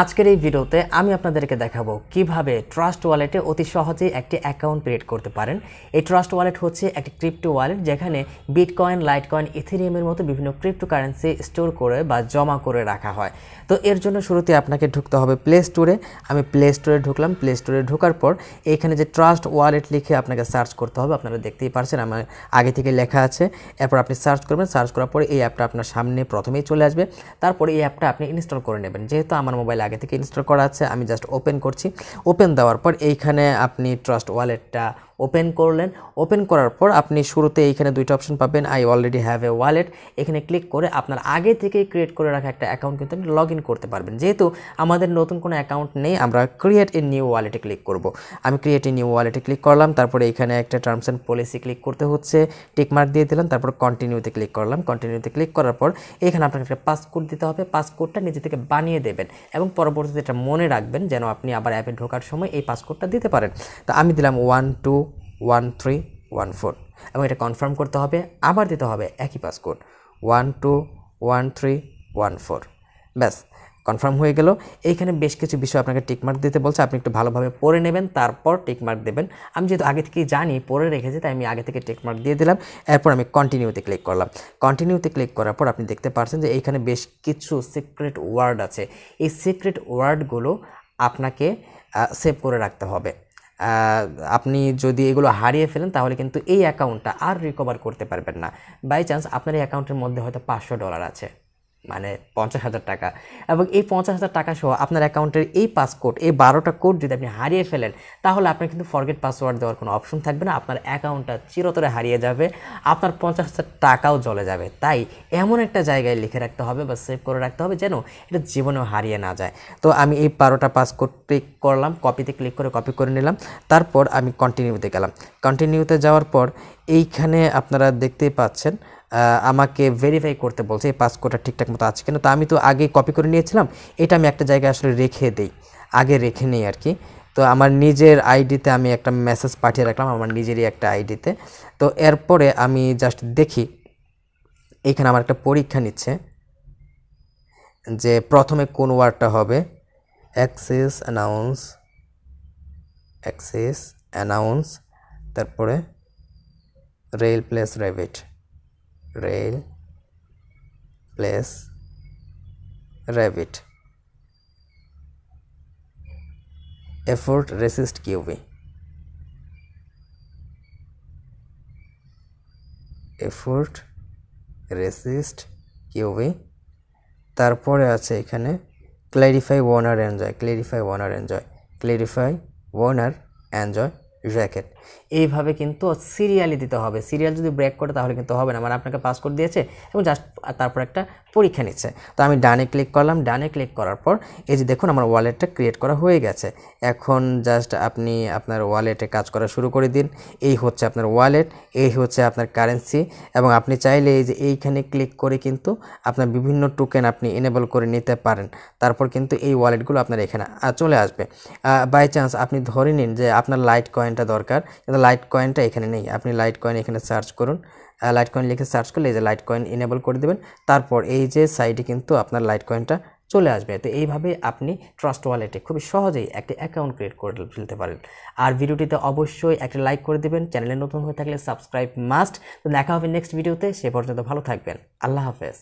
আজকের এই ভিডিওতে আমি আপনাদেরকে দেখাবো কিভাবে ট্রাস্ট ওয়ালেটে অতি সহজেই একটি অ্যাকাউন্ট ক্রিয়েট করতে পারেন। এই ট্রাস্ট ওয়ালেট হচ্ছে একটি ক্রিপ্টো ওয়ালেট যেখানে বিটকয়েন, লাইটকয়েন, ইথেরিয়ামের মতো বিভিন্ন ক্রিপ্টোকারেন্সি স্টোর করে বা জমা করে রাখা হয়। তো এর জন্য শুরুতে আপনাকে ঢুকতে হবে প্লে স্টোরে। আমি প্লে স্টোরে ঢুকলাম। প্লে স্টোরে ঢোকার পর এইখানে যে ট্রাস্ট ওয়ালেট লিখে আপনাকে সার্চ করতে হবে। আপনারা দেখতেই পারছেন আমার আগে থেকে লেখা আছে। এরপর আপনি সার্চ করবেন। সার্চ করার পরে এই অ্যাপটা আপনার সামনে প্রথমেই চলে আসবে। তারপরে এই অ্যাপটা আপনি ইনস্টল করে নেবেন। যেহেতু আমার মোবাইল আগে থেকে ইনস্টল করা আছে, আমি জাস্ট ওপেন করছি। ওপেন দেওয়ার পর এইখানে আপনি ট্রাস্ট ওয়ালেটটা ওপেন করলেন। ওপেন করার পর আপনি শুরুতে এইখানে দুইটা অপশন পাবেন, I already have a wallet. এখানে ক্লিক করে আপনার আগে থেকেই ক্রিয়েট করে রাখা একটা অ্যাকাউন্ট কিন্তু আপনি লগ ইন করতে পারবেন। যেহেতু আমাদের নতুন কোনো অ্যাকাউন্ট নেই, আমরা ক্রিয়েট এ নিউ ওয়ালেটে ক্লিক করব। আমি ক্রিয়েট এ নিউ ওয়ালেটে ক্লিক করলাম। তারপরে এখানে একটা টার্মস অ্যান্ড পলিসি ক্লিক করতে হচ্ছে, টিকমার্ক দিয়ে দিলাম। তারপর কন্টিনিউতে ক্লিক করলাম। কন্টিনিউতে ক্লিক করার পর এখানে আপনাকে একটা পাসকোড দিতে হবে। পাসকোডটা নিজে থেকে বানিয়ে দেবেন এবং পরবর্তীতে এটা মনে রাখবেন যেন আপনি আবার অ্যাপে ঢোকার সময় এই পাসকোডটা দিতে পারেন। তো আমি দিলাম 121314 এবং এটা কনফার্ম করতে হবে। আবার দিতে হবে একই পাসকোড 121314। ব্যাস, কনফার্ম হয়ে গেল। এইখানে বেশ কিছু বিষয় আপনাকে টিকমার্ক দিতে বলছে, আপনি একটু ভালোভাবে পড়ে নেবেন, তারপর টিকমার্ক দেবেন। আমি যেহেতু আগে থেকেই জানি, পড়ে রেখেছি, তাই আমি আগে থেকে টিকমার্ক দিয়ে দিলাম। এরপর আমি কন্টিনিউতে ক্লিক করলাম। কন্টিনিউতে ক্লিক করার পর আপনি দেখতে পাচ্ছেন যে এইখানে বেশ কিছু সিক্রেট ওয়ার্ড আছে। এই সিক্রেট ওয়ার্ডগুলো আপনাকে সেভ করে রাখতে হবে। আপনি যদি এগুলো হারিয়ে ফেলেন তাহলে কিন্তু এই অ্যাকাউন্টটা আর রিকভার করতে পারবেন না। বাই চান্স আপনার এই অ্যাকাউন্টের মধ্যে হয়তো $500 আছে, মানে 50,000 টাকা, এবং এই 50,000 টাকা সহ আপনার অ্যাকাউন্টের এই পাসকোড, এই 12টা কোড যদি আপনি হারিয়ে ফেলেন তাহলে আপনার কিন্তু ফরগেট পাসওয়ার্ড দেওয়ার কোনো অপশন থাকবে না। আপনার অ্যাকাউন্টটা চিরতরে হারিয়ে যাবে, আপনার 50,000 টাকাও চলে যাবে। তাই এমন একটা জায়গায় লিখে রাখতে হবে বা সেভ করে রাখতে হবে যেন এটা জীবনেও হারিয়ে না যায়। তো আমি এই 12টা পাসকোড ক্লিক করলাম, কপিতে ক্লিক করে কপি করে নিলাম। তারপর আমি কন্টিনিউতে গেলাম। কন্টিনিউতে যাওয়ার পর এইখানে আপনারা দেখতেই পাচ্ছেন আমাকে ভেরিফাই করতে বলছে এই পাসকোডটা ঠিকঠাক মতো আছে কিনা। তো আমি তো আগে কপি করে নিয়েছিলাম, এটা আমি একটা জায়গায় আসলে রেখে দেই, আগে রেখে নেই আর কি। তো আমার নিজের আইডিতে আমি একটা মেসেজ পাঠিয়ে রাখলাম, আমার নিজেরই একটা আইডিতে। তো এরপরে আমি জাস্ট দেখি এইখানে আমার একটা পরীক্ষা নিচ্ছে যে প্রথমে কোন ওয়ার্ডটা হবে। অ্যাক্সেস অ্যানাউন্স, তারপরে rail place rabbit, effort resist cubby, তারপরে আছে এখানে ক্ল্যারিফাই ওয়ার্নার এনজয় র্যাকেট। এইভাবে কিন্তু সিরিয়ালি দিতে হবে। সিরিয়াল যদি ব্রেক করে তাহলে কিন্তু হবে না, মানে আপনাকে পাসকোড দিয়েছে এবং জাস্ট তারপর একটা পরীক্ষা নিচ্ছে। তো আমি ডানে ক্লিক করলাম। ডানে ক্লিক করার পর এই যে দেখুন আমার ওয়ালেটটা ক্রিয়েট করা হয়ে গেছে। এখন জাস্ট আপনি আপনার ওয়ালেটে কাজ করা শুরু করে দিন। এই হচ্ছে আপনার ওয়ালেট, এই হচ্ছে আপনার কারেন্সি, এবং আপনি চাইলে এই যে এইখানে ক্লিক করে কিন্তু আপনার বিভিন্ন টোকেন আপনি এনেবল করে নিতে পারেন। তারপর কিন্তু এই ওয়ালেটগুলো আপনার এখানে চলে আসবে। বাই চান্স আপনি ধরে নিন যে আপনার লাইট কয়েনটা দরকার, কিন্তু লাইট কয়েনটা এখানে নেই। আপনি লাইট কয়েন এখানে সার্চ করুন, লাইট কয়েন লিখে সার্চ করলে এই যে লাইট কয়েন এনেবল করে দেবেন। তারপর এই যে সাইডে কিন্তু আপনার লাইট কয়েনটা চলে আসবে। তো এইভাবে আপনি ট্রাস্ট ওয়ালেটে খুবই সহজেই একটি অ্যাকাউন্ট ক্রিয়েট করে ফেলতে পারেন। আর ভিডিওটিতে অবশ্যই একটা লাইক করে দেবেন। চ্যানেলে নতুন হয়ে থাকলে সাবস্ক্রাইব মাস্ট। তো দেখা হবে নেক্সট ভিডিওতে, সে পর্যন্ত ভালো থাকবেন। আল্লাহ হাফেজ।